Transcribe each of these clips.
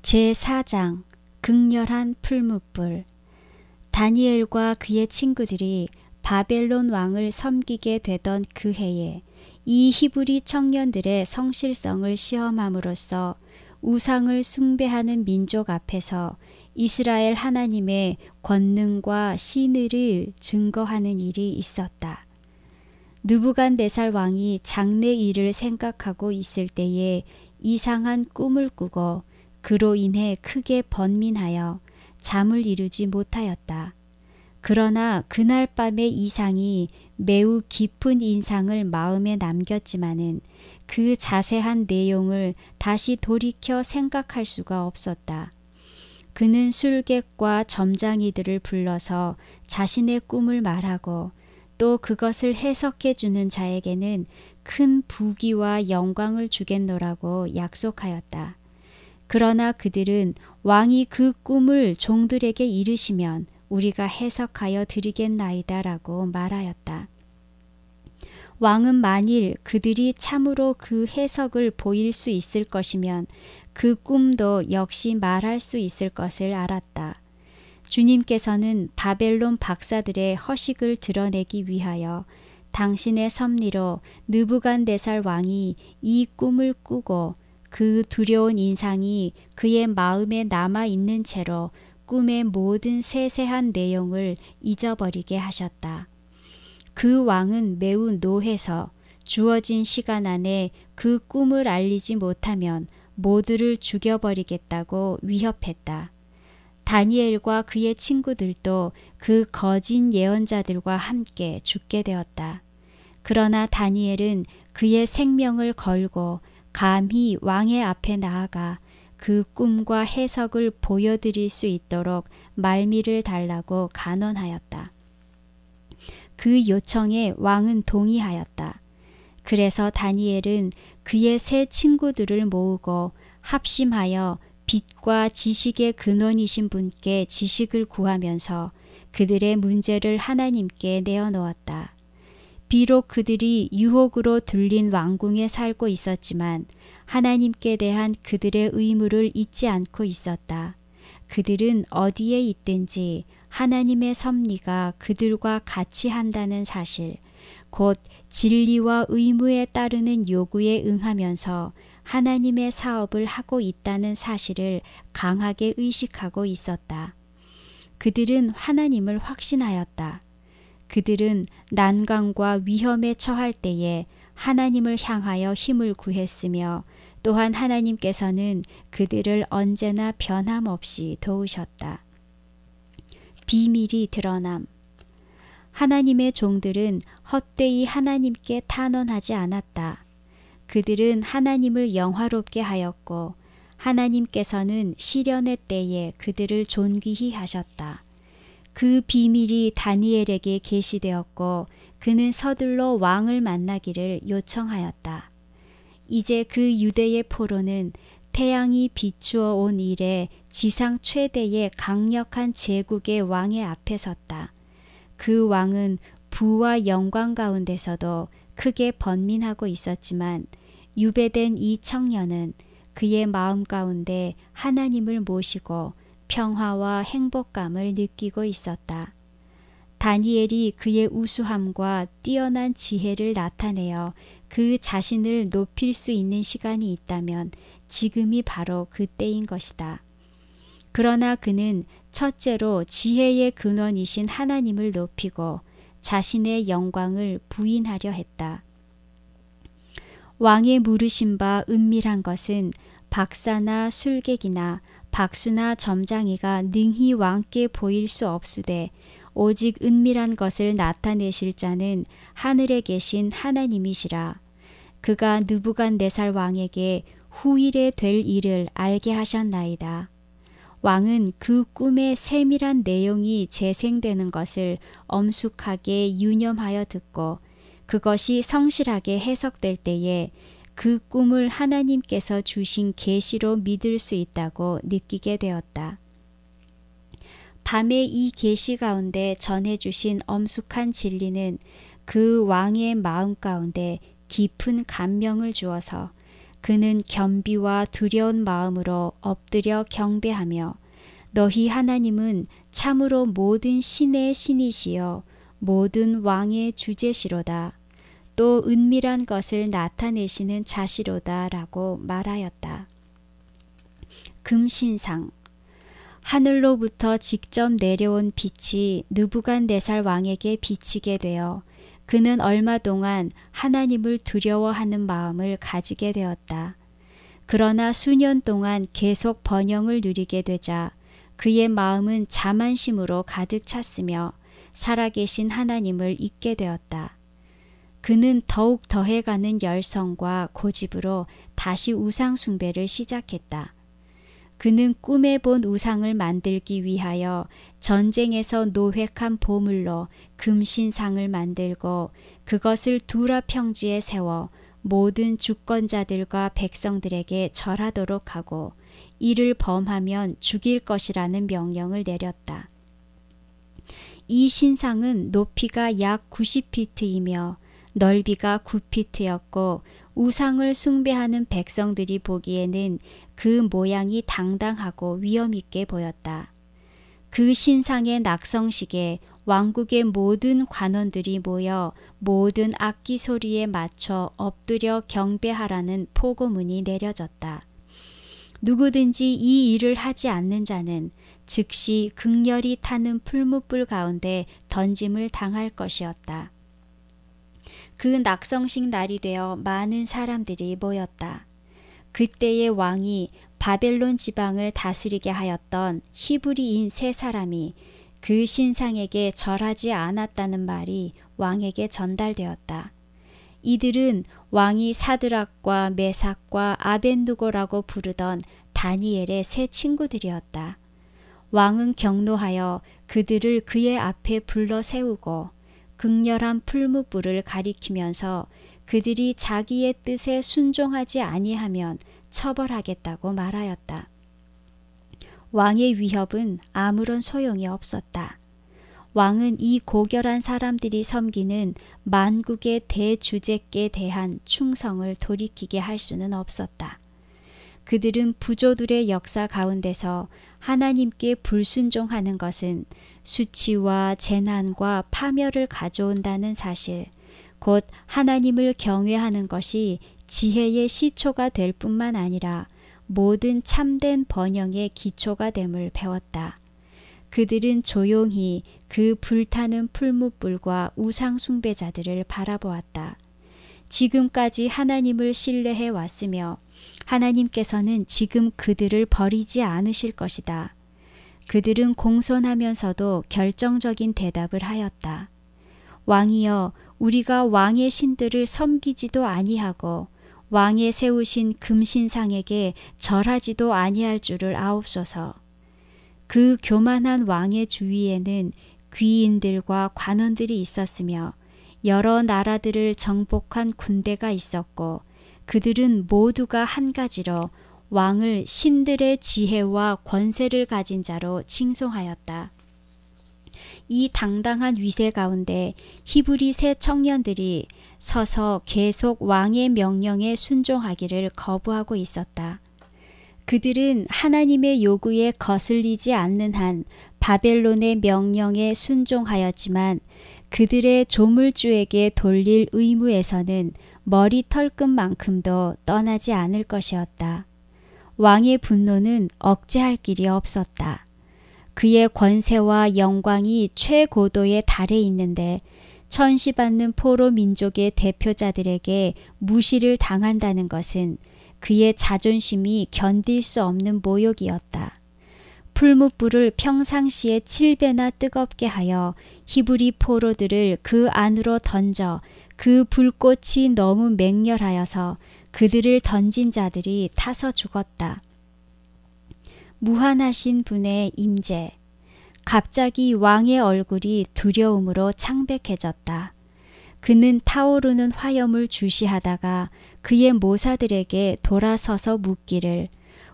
제4장 극렬한 풀무불. 다니엘과 그의 친구들이 바벨론 왕을 섬기게 되던 그 해에 이 히브리 청년들의 성실성을 시험함으로써 우상을 숭배하는 민족 앞에서 이스라엘 하나님의 권능과 신의를 증거하는 일이 있었다. 느부갓네살 왕이 장래 일을 생각하고 있을 때에 이상한 꿈을 꾸고 그로 인해 크게 번민하여 잠을 이루지 못하였다. 그러나 그날 밤의 이상이 매우 깊은 인상을 마음에 남겼지만은 그 자세한 내용을 다시 돌이켜 생각할 수가 없었다. 그는 술객과 점장이들을 불러서 자신의 꿈을 말하고 또 그것을 해석해 주는 자에게는 큰 부귀와 영광을 주겠노라고 약속하였다. 그러나 그들은 왕이 그 꿈을 종들에게 이르시면 우리가 해석하여 드리겠나이다 라고 말하였다. 왕은 만일 그들이 참으로 그 해석을 보일 수 있을 것이면 그 꿈도 역시 말할 수 있을 것을 알았다. 주님께서는 바벨론 박사들의 허식을 드러내기 위하여 당신의 섭리로 느부갓네살 왕이 이 꿈을 꾸고 그 두려운 인상이 그의 마음에 남아있는 채로 꿈의 모든 세세한 내용을 잊어버리게 하셨다. 그 왕은 매우 노해서 주어진 시간 안에 그 꿈을 알리지 못하면 모두를 죽여버리겠다고 위협했다. 다니엘과 그의 친구들도 그 거짓 예언자들과 함께 죽게 되었다. 그러나 다니엘은 그의 생명을 걸고 감히 왕의 앞에 나아가 그 꿈과 해석을 보여드릴 수 있도록 말미를 달라고 간언하였다. 그 요청에 왕은 동의하였다. 그래서 다니엘은 그의 세 친구들을 모으고 합심하여 빛과 지식의 근원이신 분께 지식을 구하면서 그들의 문제를 하나님께 내어놓았다. 비록 그들이 유혹으로 둘린 왕궁에 살고 있었지만 하나님께 대한 그들의 의무를 잊지 않고 있었다. 그들은 어디에 있든지 하나님의 섭리가 그들과 같이 한다는 사실, 곧 진리와 의무에 따르는 요구에 응하면서 하나님의 사업을 하고 있다는 사실을 강하게 의식하고 있었다. 그들은 하나님을 확신하였다. 그들은 난관과 위험에 처할 때에 하나님을 향하여 힘을 구했으며 또한 하나님께서는 그들을 언제나 변함없이 도우셨다. 비밀이 드러남. 하나님의 종들은 헛되이 하나님께 탄원하지 않았다. 그들은 하나님을 영화롭게 하였고 하나님께서는 시련의 때에 그들을 존귀히 하셨다. 그 비밀이 다니엘에게 계시되었고 그는 서둘러 왕을 만나기를 요청하였다. 이제 그 유대의 포로는 태양이 비추어 온 이래 지상 최대의 강력한 제국의 왕의 앞에 섰다. 그 왕은 부와 영광 가운데서도 크게 번민하고 있었지만 유배된 이 청년은 그의 마음 가운데 하나님을 모시고 평화와 행복감을 느끼고 있었다. 다니엘이 그의 우수함과 뛰어난 지혜를 나타내어 그 자신을 높일 수 있는 시간이 있다면 지금이 바로 그때인 것이다. 그러나 그는 첫째로 지혜의 근원이신 하나님을 높이고 자신의 영광을 부인하려 했다. 왕의 물으신 바 은밀한 것은 박사나 술객이나 박수나 점장이가 능히 왕께 보일 수 없으되 오직 은밀한 것을 나타내실 자는 하늘에 계신 하나님이시라. 그가 느부갓네살 왕에게 후일에 될 일을 알게 하셨나이다. 왕은 그 꿈의 세밀한 내용이 재생되는 것을 엄숙하게 유념하여 듣고 그것이 성실하게 해석될 때에 그 꿈을 하나님께서 주신 계시로 믿을 수 있다고 느끼게 되었다. 밤에 이 계시 가운데 전해주신 엄숙한 진리는 그 왕의 마음 가운데 깊은 감명을 주어서 그는 겸비와 두려운 마음으로 엎드려 경배하며 너희 하나님은 참으로 모든 신의 신이시여 모든 왕의 주제시로다. 또 은밀한 것을 나타내시는 자시로다 라고 말하였다. 금신상. 하늘로부터 직접 내려온 빛이 느부갓네살 왕에게 비치게 되어 그는 얼마 동안 하나님을 두려워하는 마음을 가지게 되었다. 그러나 수년 동안 계속 번영을 누리게 되자 그의 마음은 자만심으로 가득 찼으며 살아계신 하나님을 잊게 되었다. 그는 더욱 더해가는 열성과 고집으로 다시 우상 숭배를 시작했다. 그는 꿈에 본 우상을 만들기 위하여 전쟁에서 노획한 보물로 금신상을 만들고 그것을 두라 평지에 세워 모든 주권자들과 백성들에게 절하도록 하고 이를 범하면 죽일 것이라는 명령을 내렸다. 이 신상은 높이가 약 90피트이며 넓이가 9피트였고 우상을 숭배하는 백성들이 보기에는 그 모양이 당당하고 위엄있게 보였다. 그 신상의 낙성식에 왕국의 모든 관원들이 모여 모든 악기 소리에 맞춰 엎드려 경배하라는 포고문이 내려졌다. 누구든지 이 일을 하지 않는 자는 즉시 극렬히 타는 풀무불 가운데 던짐을 당할 것이었다. 그 낙성식 날이 되어 많은 사람들이 모였다. 그때의 왕이 바벨론 지방을 다스리게 하였던 히브리인 세 사람이 그 신상에게 절하지 않았다는 말이 왕에게 전달되었다. 이들은 왕이 사드락과 메삭과 아벤누고라고 부르던 다니엘의 세 친구들이었다. 왕은 경노하여 그들을 그의 앞에 불러 세우고 극렬한 풀무불을 가리키면서 그들이 자기의 뜻에 순종하지 아니하면 처벌하겠다고 말하였다. 왕의 위협은 아무런 소용이 없었다. 왕은 이 고결한 사람들이 섬기는 만국의 대주제께 대한 충성을 돌이키게 할 수는 없었다. 그들은 부조들의 역사 가운데서 하나님께 불순종하는 것은 수치와 재난과 파멸을 가져온다는 사실, 곧 하나님을 경외하는 것이 지혜의 시초가 될 뿐만 아니라 모든 참된 번영의 기초가 됨을 배웠다. 그들은 조용히 그 불타는 풀무불과 우상 숭배자들을 바라보았다. 지금까지 하나님을 신뢰해 왔으며 하나님께서는 지금 그들을 버리지 않으실 것이다. 그들은 공손하면서도 결정적인 대답을 하였다. 왕이여, 우리가 왕의 신들을 섬기지도 아니하고 왕의 세우신 금신상에게 절하지도 아니할 줄을 아옵소서. 그 교만한 왕의 주위에는 귀인들과 관원들이 있었으며 여러 나라들을 정복한 군대가 있었고 그들은 모두가 한 가지로 왕을 신들의 지혜와 권세를 가진 자로 칭송하였다. 이 당당한 위세 가운데 히브리 세 청년들이 서서 계속 왕의 명령에 순종하기를 거부하고 있었다. 그들은 하나님의 요구에 거슬리지 않는 한 바벨론의 명령에 순종하였지만 그들의 조물주에게 돌릴 의무에서는 머리털끝만큼도 떠나지 않을 것이었다. 왕의 분노는 억제할 길이 없었다. 그의 권세와 영광이 최고도에 달해 있는데 천시받는 포로 민족의 대표자들에게 무시를 당한다는 것은 그의 자존심이 견딜 수 없는 모욕이었다. 풀무불을 평상시에 7배나 뜨겁게 하여 히브리 포로들을 그 안으로 던져 그 불꽃이 너무 맹렬하여서 그들을 던진 자들이 타서 죽었다. 무한하신 분의 임재. 갑자기 왕의 얼굴이 두려움으로 창백해졌다. 그는 타오르는 화염을 주시하다가 그의 모사들에게 돌아서서 묻기를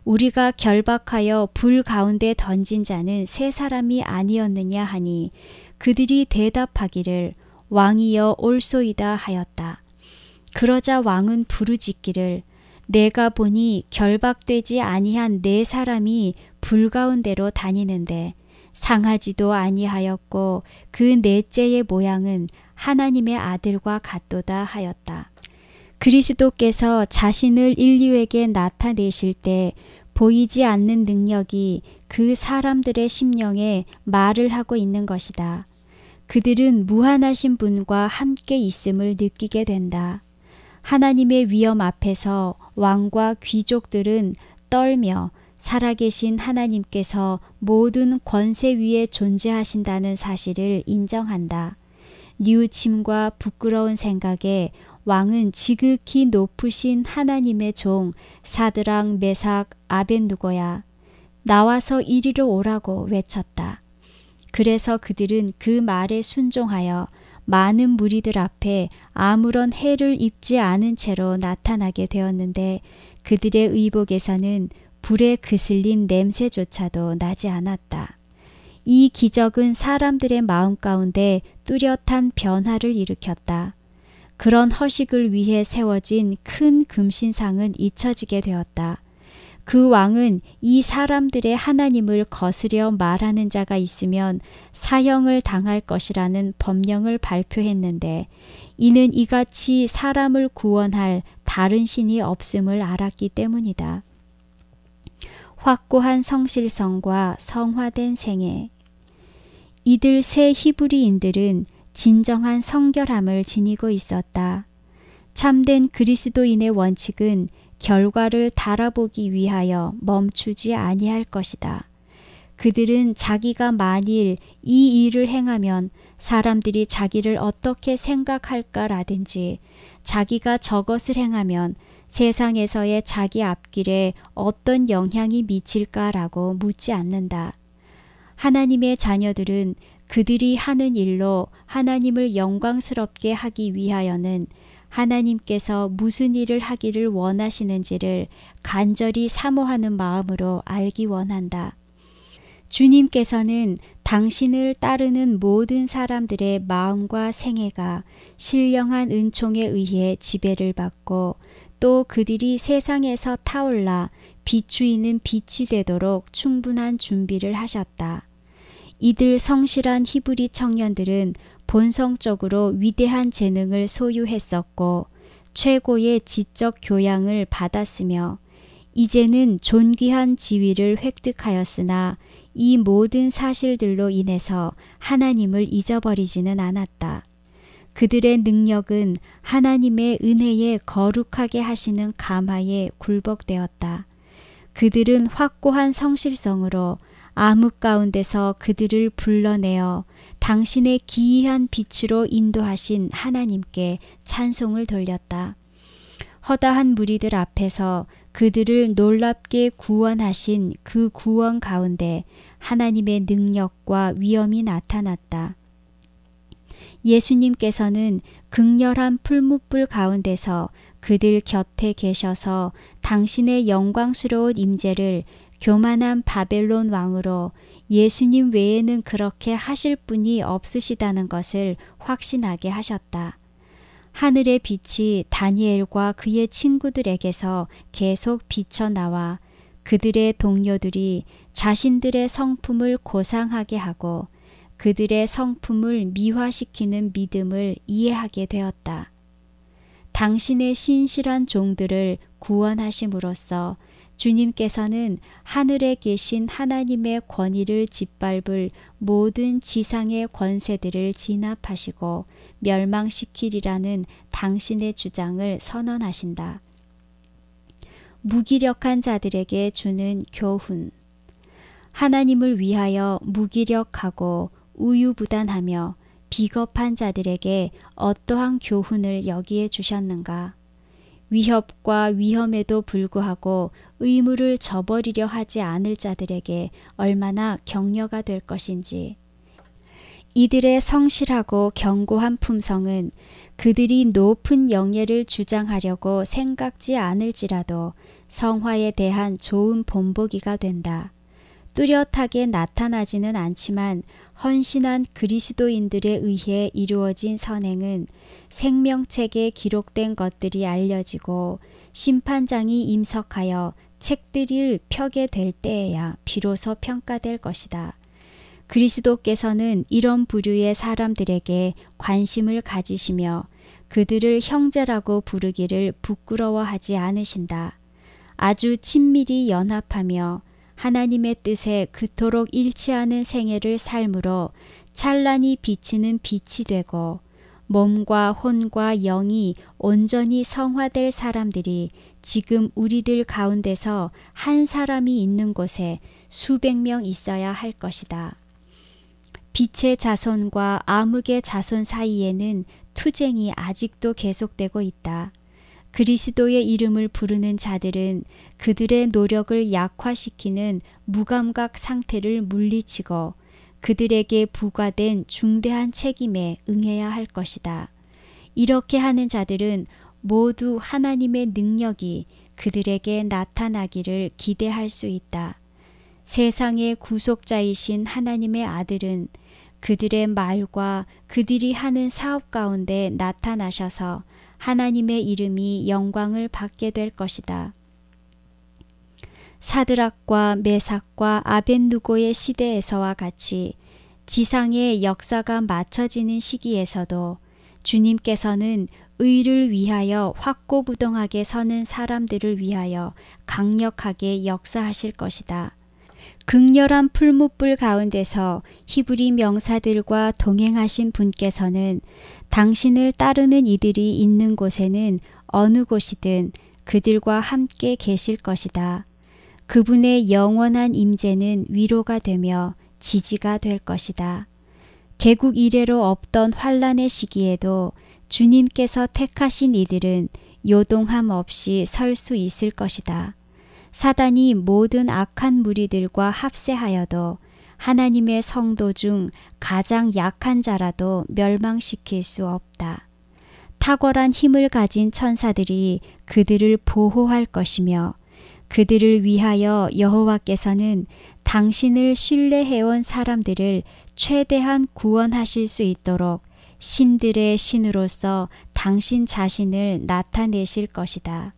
우리가 결박하여 불 가운데 던진 자는 세 사람이 아니었느냐 하니 그들이 대답하기를 왕이여 올소이다 하였다. 그러자 왕은 부르짖기를 내가 보니 결박되지 아니한 네 사람이 불 가운데로 다니는데 상하지도 아니하였고 그 넷째의 모양은 하나님의 아들과 같도다 하였다. 그리스도께서 자신을 인류에게 나타내실 때 보이지 않는 능력이 그 사람들의 심령에 말을 하고 있는 것이다. 그들은 무한하신 분과 함께 있음을 느끼게 된다. 하나님의 위엄 앞에서 왕과 귀족들은 떨며 살아계신 하나님께서 모든 권세 위에 존재하신다는 사실을 인정한다. 뉘우침과 부끄러운 생각에 왕은 지극히 높으신 하나님의 종 사드락 메삭 아벳느고야 나와서 이리로 오라고 외쳤다. 그래서 그들은 그 말에 순종하여 많은 무리들 앞에 아무런 해를 입지 않은 채로 나타나게 되었는데 그들의 의복에서는 불에 그슬린 냄새조차도 나지 않았다. 이 기적은 사람들의 마음 가운데 뚜렷한 변화를 일으켰다. 그런 허식을 위해 세워진 큰 금신상은 잊혀지게 되었다. 그 왕은 이 사람들의 하나님을 거스려 말하는 자가 있으면 사형을 당할 것이라는 법령을 발표했는데 이는 이같이 사람을 구원할 다른 신이 없음을 알았기 때문이다. 확고한 성실성과 성화된 생애. 이들 세 히브리인들은 진정한 성결함을 지니고 있었다. 참된 그리스도인의 원칙은 결과를 달아보기 위하여 멈추지 아니할 것이다. 그들은 자기가 만일 이 일을 행하면 사람들이 자기를 어떻게 생각할까라든지 자기가 저것을 행하면 세상에서의 자기 앞길에 어떤 영향이 미칠까라고 묻지 않는다. 하나님의 자녀들은 그들이 하는 일로 하나님을 영광스럽게 하기 위하여는 하나님께서 무슨 일을 하기를 원하시는지를 간절히 사모하는 마음으로 알기 원한다. 주님께서는 당신을 따르는 모든 사람들의 마음과 생애가 신령한 은총에 의해 지배를 받고 또 그들이 세상에서 타올라 비추이는 빛이 되도록 충분한 준비를 하셨다. 이들 성실한 히브리 청년들은 본성적으로 위대한 재능을 소유했었고 최고의 지적 교양을 받았으며 이제는 존귀한 지위를 획득하였으나 이 모든 사실들로 인해서 하나님을 잊어버리지는 않았다. 그들의 능력은 하나님의 은혜에 거룩하게 하시는 감화에 굴복되었다. 그들은 확고한 성실성으로 암흑 가운데서 그들을 불러내어 당신의 기이한 빛으로 인도하신 하나님께 찬송을 돌렸다. 허다한 무리들 앞에서 그들을 놀랍게 구원하신 그 구원 가운데 하나님의 능력과 위엄이 나타났다. 예수님께서는 극렬한 풀무불 가운데서 그들 곁에 계셔서 당신의 영광스러운 임재를 교만한 바벨론 왕으로 예수님 외에는 그렇게 하실 분이 없으시다는 것을 확신하게 하셨다. 하늘의 빛이 다니엘과 그의 친구들에게서 계속 비쳐나와 그들의 동료들이 자신들의 성품을 고상하게 하고 그들의 성품을 미화시키는 믿음을 이해하게 되었다. 당신의 신실한 종들을 구원하심으로써 주님께서는 하늘에 계신 하나님의 권위를 짓밟을 모든 지상의 권세들을 진압하시고 멸망시키리라는 당신의 주장을 선언하신다. 무기력한 자들에게 주는 교훈. 하나님을 위하여 무기력하고 우유부단하며 비겁한 자들에게 어떠한 교훈을 여기에 주셨는가? 위협과 위험에도 불구하고 의무를 저버리려 하지 않을 자들에게 얼마나 격려가 될 것인지. 이들의 성실하고 견고한 품성은 그들이 높은 영예를 주장하려고 생각지 않을지라도 성화에 대한 좋은 본보기가 된다. 뚜렷하게 나타나지는 않지만 헌신한 그리스도인들에 의해 이루어진 선행은 생명책에 기록된 것들이 알려지고 심판장이 임석하여 책들을 펴게 될 때에야 비로소 평가될 것이다. 그리스도께서는 이런 부류의 사람들에게 관심을 가지시며 그들을 형제라고 부르기를 부끄러워하지 않으신다. 아주 친밀히 연합하며 하나님의 뜻에 그토록 일치하는 생애를 삶으로 찬란히 비치는 빛이 되고 몸과 혼과 영이 온전히 성화될 사람들이 지금 우리들 가운데서 한 사람이 있는 곳에 수백 명 있어야 할 것이다. 빛의 자손과 암흑의 자손 사이에는 투쟁이 아직도 계속되고 있다. 그리스도의 이름을 부르는 자들은 그들의 노력을 약화시키는 무감각 상태를 물리치고 그들에게 부과된 중대한 책임에 응해야 할 것이다. 이렇게 하는 자들은 모두 하나님의 능력이 그들에게 나타나기를 기대할 수 있다. 세상의 구속자이신 하나님의 아들은 그들의 말과 그들이 하는 사업 가운데 나타나셔서 하나님의 이름이 영광을 받게 될 것이다. 사드락과 메삭과 아벳느고의 시대에서와 같이 지상의 역사가 맞춰지는 시기에서도 주님께서는 의를 위하여 확고부동하게 서는 사람들을 위하여 강력하게 역사하실 것이다. 극렬한 풀무불 가운데서 히브리 명사들과 동행하신 분께서는 당신을 따르는 이들이 있는 곳에는 어느 곳이든 그들과 함께 계실 것이다. 그분의 영원한 임재는 위로가 되며 지지가 될 것이다. 개국 이래로 없던 환란의 시기에도 주님께서 택하신 이들은 요동함 없이 설 수 있을 것이다. 사단이 모든 악한 무리들과 합세하여도 하나님의 성도 중 가장 약한 자라도 멸망시킬 수 없다. 탁월한 힘을 가진 천사들이 그들을 보호할 것이며 그들을 위하여 여호와께서는 당신을 신뢰해온 사람들을 최대한 구원하실 수 있도록 신들의 신으로서 당신 자신을 나타내실 것이다.